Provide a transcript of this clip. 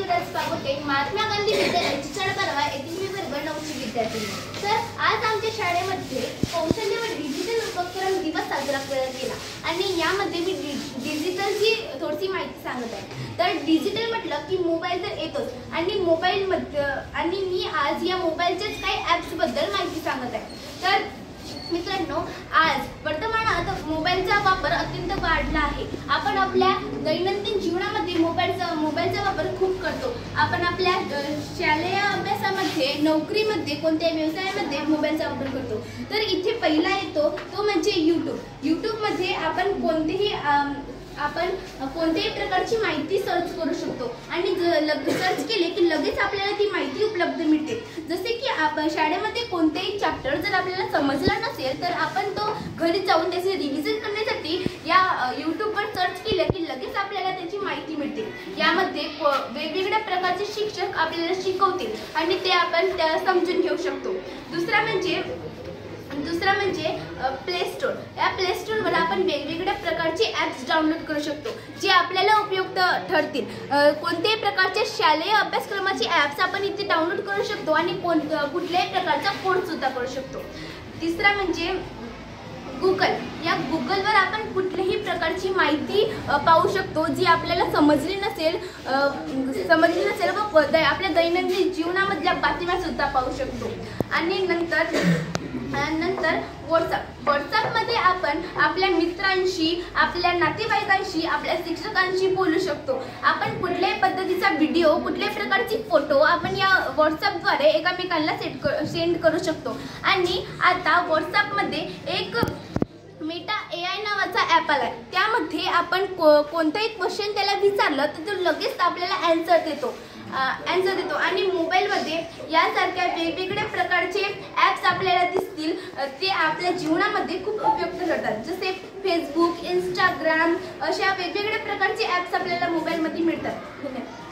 विलास पागोटे, महात्मा गांधी विद्यालय चिचण परवा येथील मी वर्ग 9ची विद्यार्थी। तर आज आमच्या शाळेमध्ये कौशल्य व डिजिटल उपक्रम दिवस साजरा करण्यात गेला आणि यामध्ये मी डिजिटलची थोडीशी माहिती सांगत आहे। तर डिजिटल म्हटलं की मोबाईल तर येतोच आणि मोबाईलमध्ये आणि मी आज या मोबाईलच्याच काही ॲप्स बद्दल माहिती सांगत आहे। तर मित्रांनो, आज वर्तमानात मोबाईलचा वापर अत्यंत वाढला आहे। आपण आपल्या दैनंदिन जीवनामध्ये मोबाईलचा वापर खूप करतो। आपण आपल्या शालेय अभ्यासामध्ये, नोकरीमध्ये, कोणत्याही व्यवसायामध्ये मोबाईलचा वापर करतो। तर इथे पहिला येतो तो म्हणजे यूट्यूबमध्ये आपण कोणत्याही प्रकारची माहिती सर्च करू शकतो आणि सर्च केले की लगेच आपल्याला ती माहिती उपलब्ध मिळते। जसे की आपण शाळेमध्ये कोणतेही चॅप्टर जर आपल्याला समजला नसेल तर आपण तो घरी जाऊन त्याचे रिव्हिजन करण्यासाठी या यूट्यूबवर सर्च केले की लगेच आपल्याला त्याची माहिती मिळते। यामध्ये वेगवेगळ्या प्रकारचे शिक्षक आपल्याला शिकवतील आणि ते आपण समजून घेऊ शकतो। दुसरा म्हणजे प्ले स्टोर। या प्ले स्टोरवर आपण वेगवेगळ्या प्रकारचे ॲप्स डाउनलोड करू शकतो जे आपल्याला उपयुक्त ठरतील। कोणत्याही प्रकारच्या शालेय अभ्यासक्रमाचे ॲप्स आपण इथे डाउनलोड करू शकतो आणि कुठल्याही प्रकारचा कोर्स सुद्धा करू शकतो। तिसरा म्हणजे गुगल। या गुगलवर आपण कुठल्याही प्रकारची माहिती पाहू शकतो जी आपल्याला समजली नसेल व आपल्या दैनंदिन जीवनामधल्या बातम्या सुद्धा पाहू शकतो। आणि नंतर व्हॉट्सअपमध्ये आपण आपल्या मित्रांशी, आपल्या नातेवाईकांशी, आपल्या शिक्षकांशी बोलू शकतो। आपण कुठल्याही पद्धतीचा व्हिडिओ, कुठल्याही प्रकारची फोटो आपण या व्हॉट्सअपद्वारे एकमेकांना सेंड करू शकतो। आणि आता व्हॉट्सअपमध्ये एक मेटा AI नावाचा ॲप आलाय। त्यामध्ये आपण कोणताही क्वेश्चन त्याला विचारलं तर तो लगेच आपल्याला आन्सर देतो आणि मोबाईलमध्ये यासारख्या वेगवेगळ्या प्रकारचे ॲप्स आपल्याला दिसतील, ते आपल्या जीवनामध्ये खूप उपयुक्त ठरतात। जसे फेसबुक, इंस्टाग्राम अशा वेगवेगळ्या प्रकारचे ॲप्स आपल्याला मोबाईलमध्ये मिळतात। धन्यवाद।